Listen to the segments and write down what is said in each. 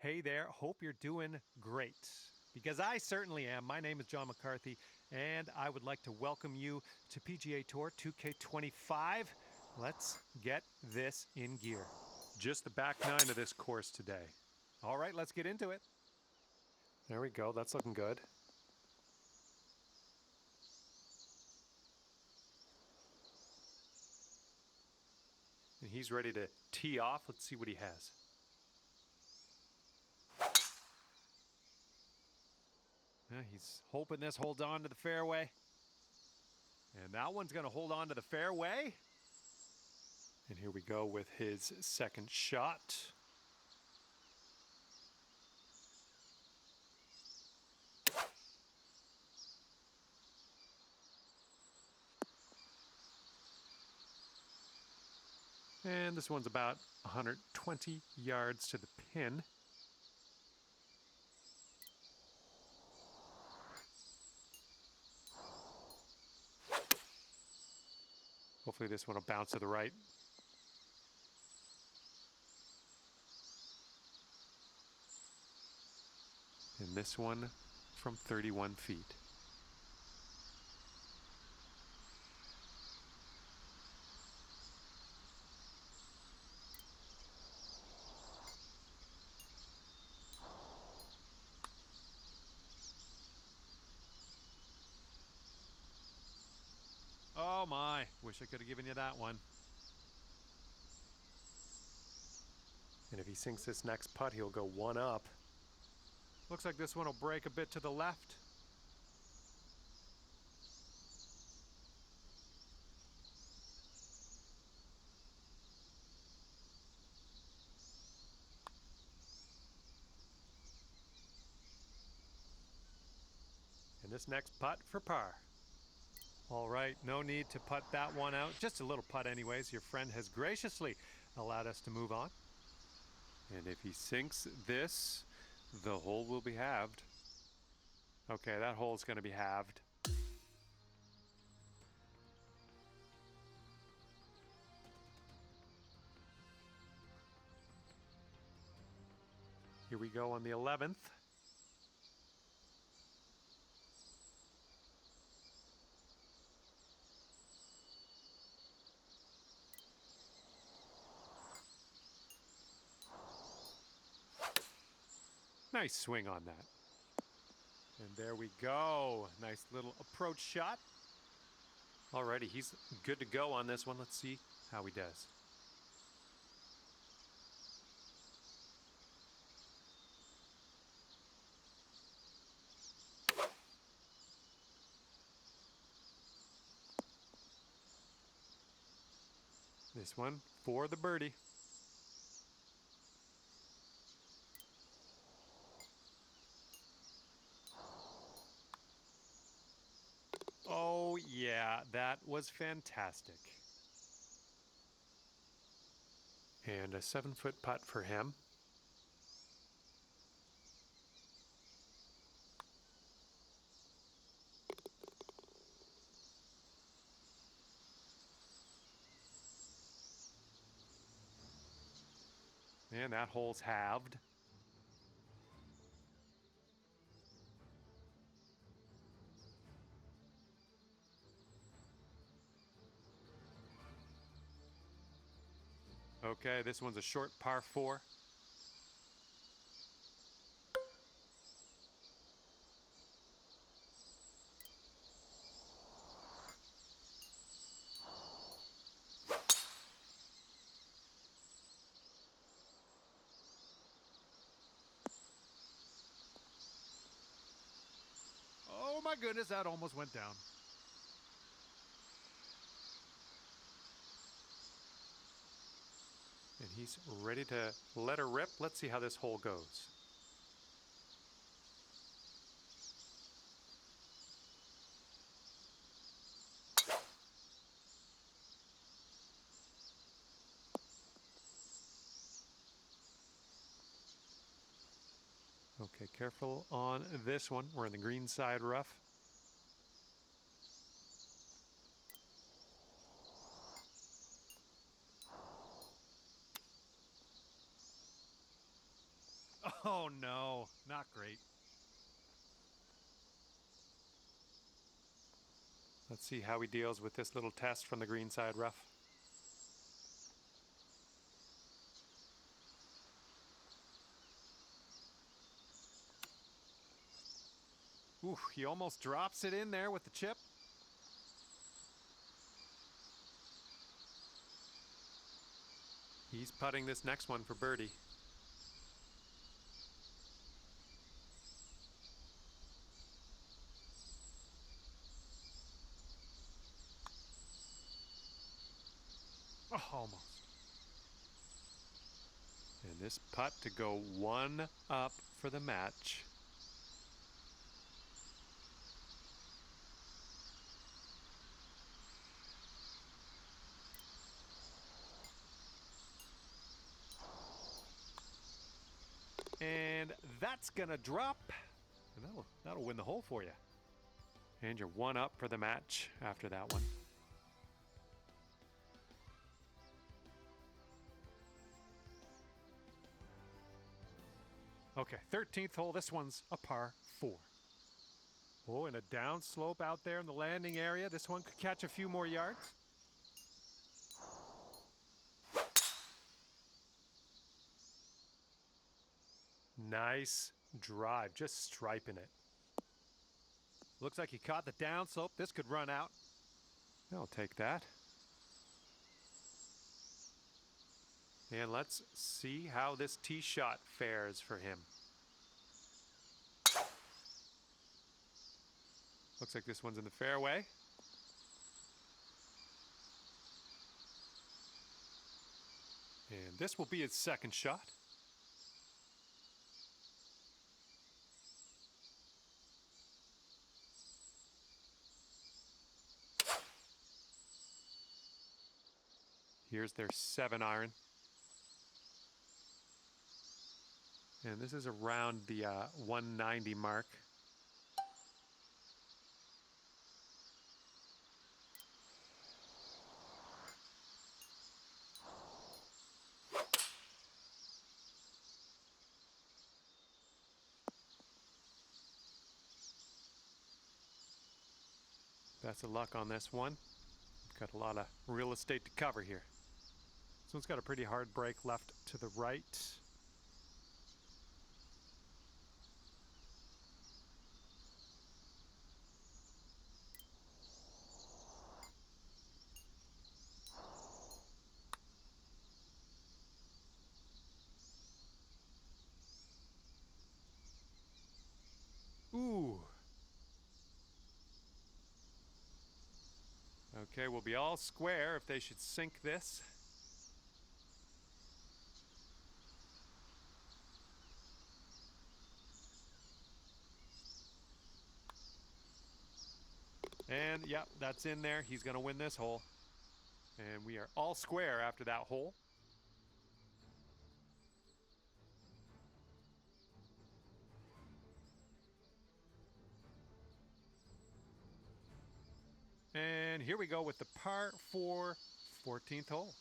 Hey there, hope you're doing great. Because I certainly am. My name is John McCarthy, and I would like to welcome you to PGA Tour 2K25. Let's get this in gear. Just the back nine of this course today. All right, let's get into it. There we go, that's looking good. And he's ready to tee off. Let's see what he has. He's hoping this holds on to the fairway. And that one's going to hold on to the fairway. And here we go with his second shot. And this one's about 120 yards to the pin. Hopefully this one will bounce to the right. And this one from 31 feet. Oh my, wish I could have given you that one. And if he sinks this next putt, he'll go one up. Looks like this one will break a bit to the left. And this next putt for par. All right, no need to putt that one out. Just a little putt anyways. Your friend has graciously allowed us to move on. And if he sinks this, the hole will be halved. Okay, that hole's going to be halved. Here we go on the 11th. Nice swing on that. And there we go. Nice little approach shot. Alrighty, he's good to go on this one. Let's see how he does. This one for the birdie. Oh yeah, that was fantastic. And a 7-foot putt for him. And that hole's halved. Okay, this one's a short par 4. Oh my goodness, that almost went down. And he's ready to let her rip. Let's see how this hole goes. Okay, careful on this one. We're in the green side rough. Oh no, not great. Let's see how he deals with this little test from the green side rough. Ooh, he almost drops it in there with the chip. He's putting this next one for birdie. Oh, almost. And this putt to go one up for the match. And that's gonna drop. And that'll win the hole for you. And you're one up for the match after that one. Okay, 13th hole. This one's a par 4. Oh, and a down slope out there in the landing area. This one could catch a few more yards. Nice drive, just striping it. Looks like he caught the down slope. This could run out. I'll take that. And let's see how this tee shot fares for him. Looks like this one's in the fairway. And this will be his second shot. Here's their 7-iron. And this is around the 190 mark. Best of luck on this one. Got a lot of real estate to cover here. This one's got a pretty hard break left to the right. Ooh. Okay, we'll be all square if they should sink this. And yep, that's in there. He's going to win this hole. And we are all square after that hole. And here we go with the par 4 14th hole.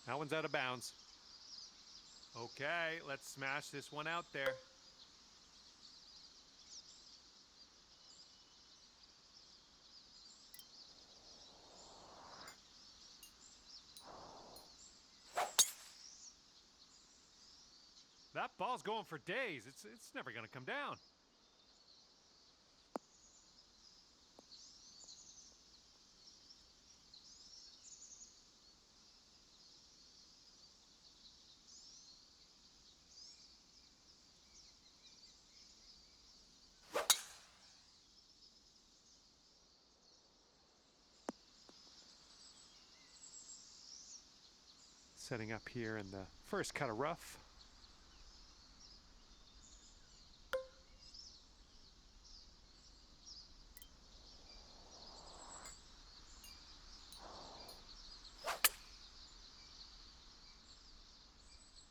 That one's out of bounds. Okay, let's smash this one out there. That ball's going for days. It's never going to come down. Setting up here in the first cut of rough.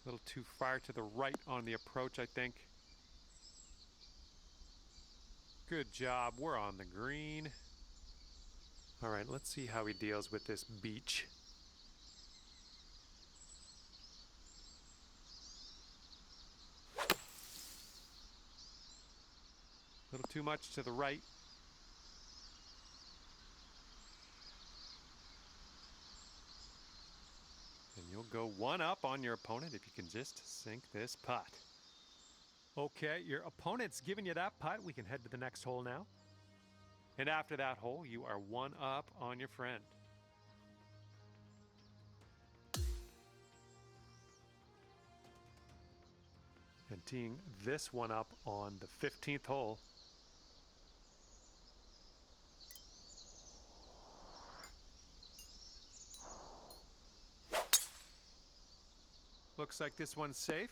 Little little too far to the right on the approach, I think. Good job. We're on the green. All right, let's see how he deals with this beach. A little too much to the right. And you'll go one up on your opponent if you can just sink this putt. Okay, your opponent's giving you that putt. We can head to the next hole now. And after that hole, you are one up on your friend. And teeing this one up on the 15th hole. Looks like this one's safe.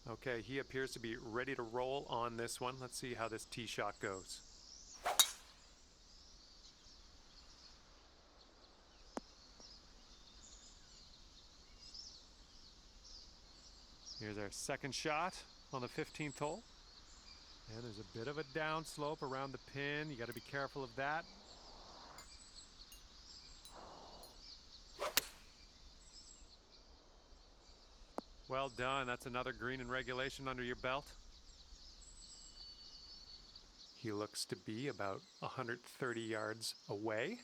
Okay, he appears to be ready to roll on this one. Let's see how this tee shot goes. Here's our second shot on the 15th hole. And there's a bit of a downslope around the pin. You got to be careful of that. Well done. That's another green in regulation under your belt. He looks to be about 130 yards away.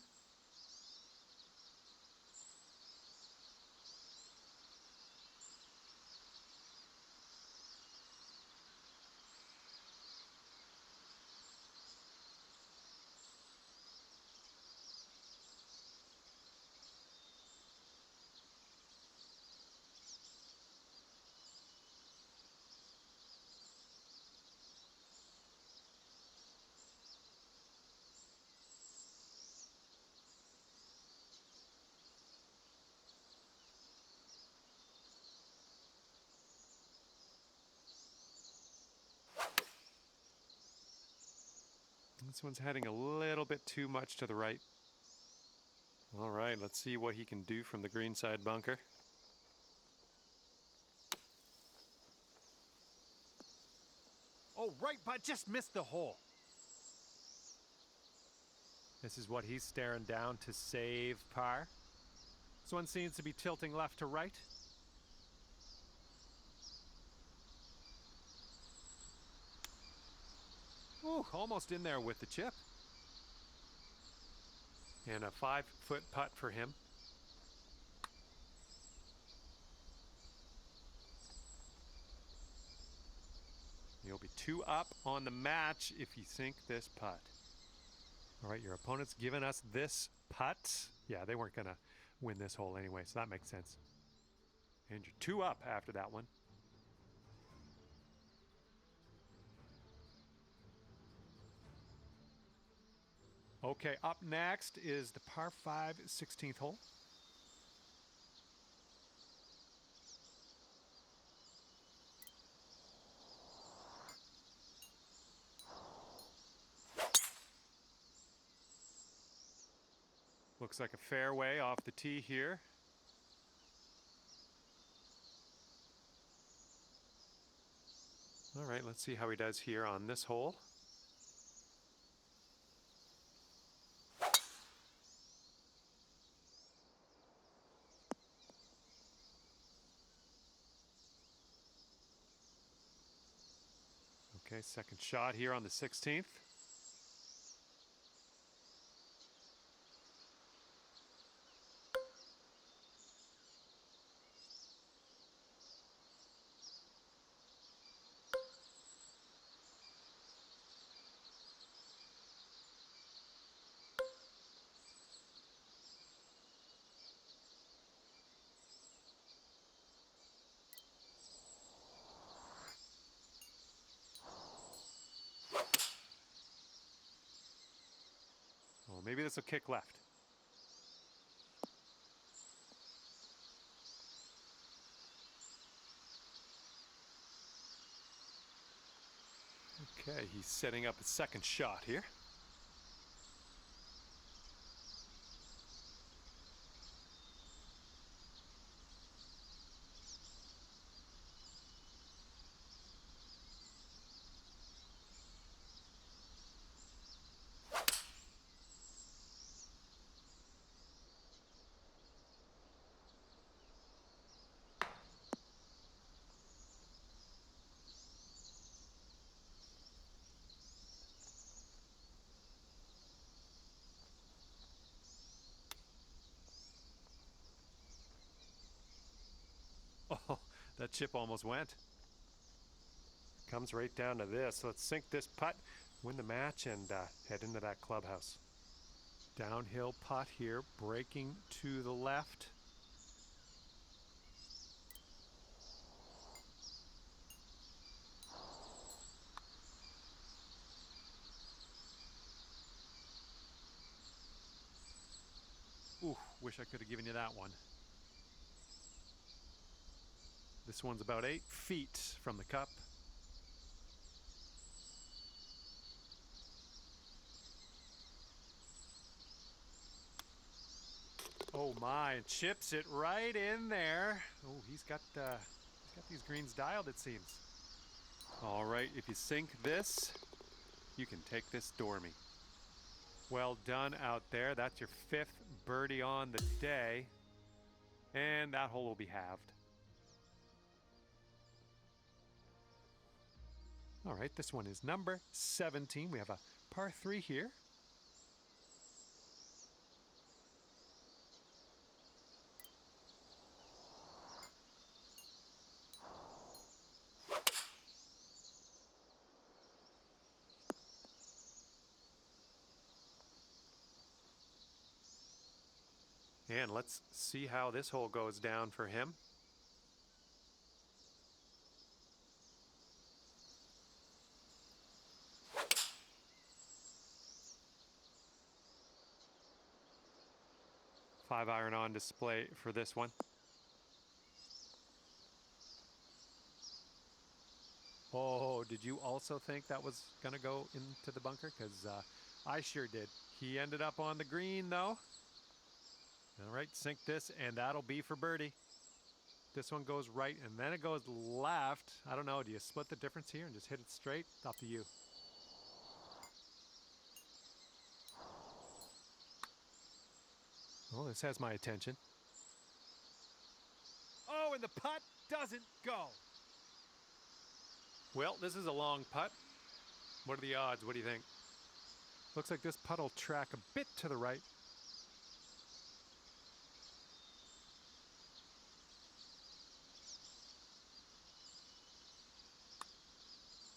This one's heading a little bit too much to the right. All right, let's see what he can do from the greenside bunker. Oh, right, but just missed the hole. This is what he's staring down to save par. This one seems to be tilting left to right. Ooh, almost in there with the chip. And a 5-foot putt for him. You'll be 2 up on the match if you sink this putt. All right, your opponent's given us this putt. Yeah, they weren't going to win this hole anyway, so that makes sense. And you're 2 up after that one. Okay, up next is the par 5 16th hole. Looks like a fairway off the tee here. All right, let's see how he does here on this hole. Okay, second shot here on the 16th. Oh, maybe this will kick left. Okay, he's setting up a second shot here. that chip almost went. Comes right down to this. Let's sink this putt, win the match, and head into that clubhouse. Downhill putt here, breaking to the left. Ooh, wish I could have given you that one. This one's about 8 feet from the cup. Oh my, and chips it right in there. Oh, he's got these greens dialed, it seems. All right, if you sink this, you can take this Dormy. Well done out there. That's your 5th birdie on the day. And that hole will be halved. All right, this one is number 17. We have a par 3 here. And let's see how this hole goes down for him. Five iron on display for this one. Oh, did you also think that was going to go into the bunker? Because I sure did. He ended up on the green, though. All right, sink this, and that'll be for birdie. This one goes right, and then it goes left. I don't know. Do you split the difference here and just hit it straight? It's up to you. Oh, this has my attention. Oh, and the putt doesn't go. Well, this is a long putt. What are the odds? What do you think? Looks like this putt will track a bit to the right.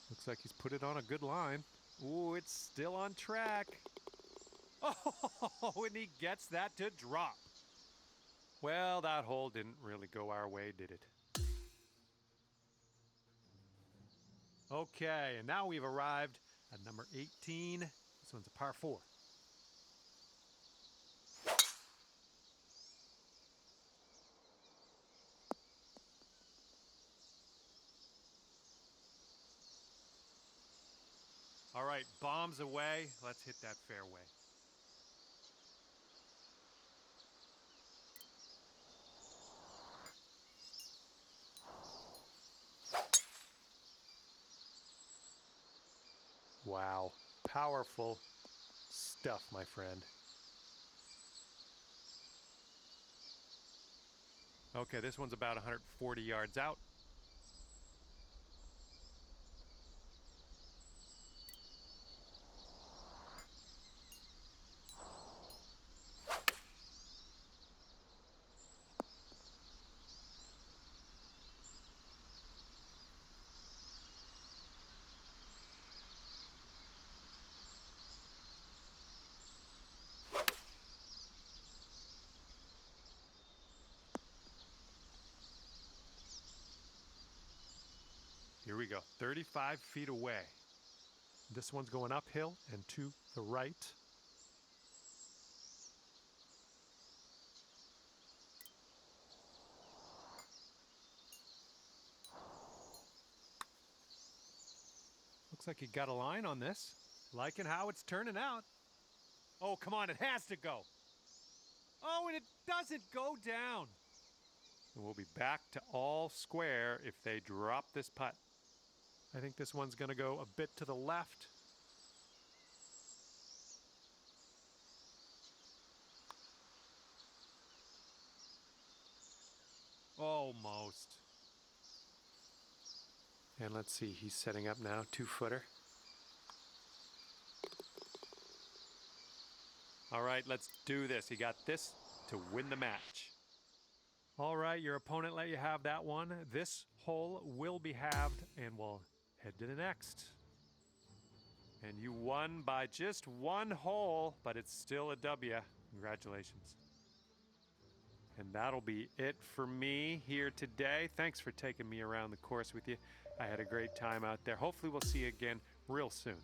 Looks like he's put it on a good line. Ooh, it's still on track. Oh, and he gets that to drop. Well, that hole didn't really go our way, did it? Okay, and now we've arrived at number 18. This one's a par 4. All right, bombs away. Let's hit that fairway. Wow, powerful stuff, my friend. Okay, this one's about 140 yards out. Here we go, 35 feet away. This one's going uphill and to the right. Looks like he got a line on this. Liking how it's turning out. Oh, come on, it has to go. Oh, and it doesn't go down. And we'll be back to all square if they drop this putt. I think this one's going to go a bit to the left. Almost. And let's see, he's setting up now, 2-footer. All right, let's do this. He got this to win the match. All right, your opponent let you have that one. This hole will be halved, and we'll head to the next. And you won by just one hole, but it's still a W. Congratulations. And that'll be it for me here today. Thanks for taking me around the course with you. I had a great time out there. Hopefully we'll see you again real soon.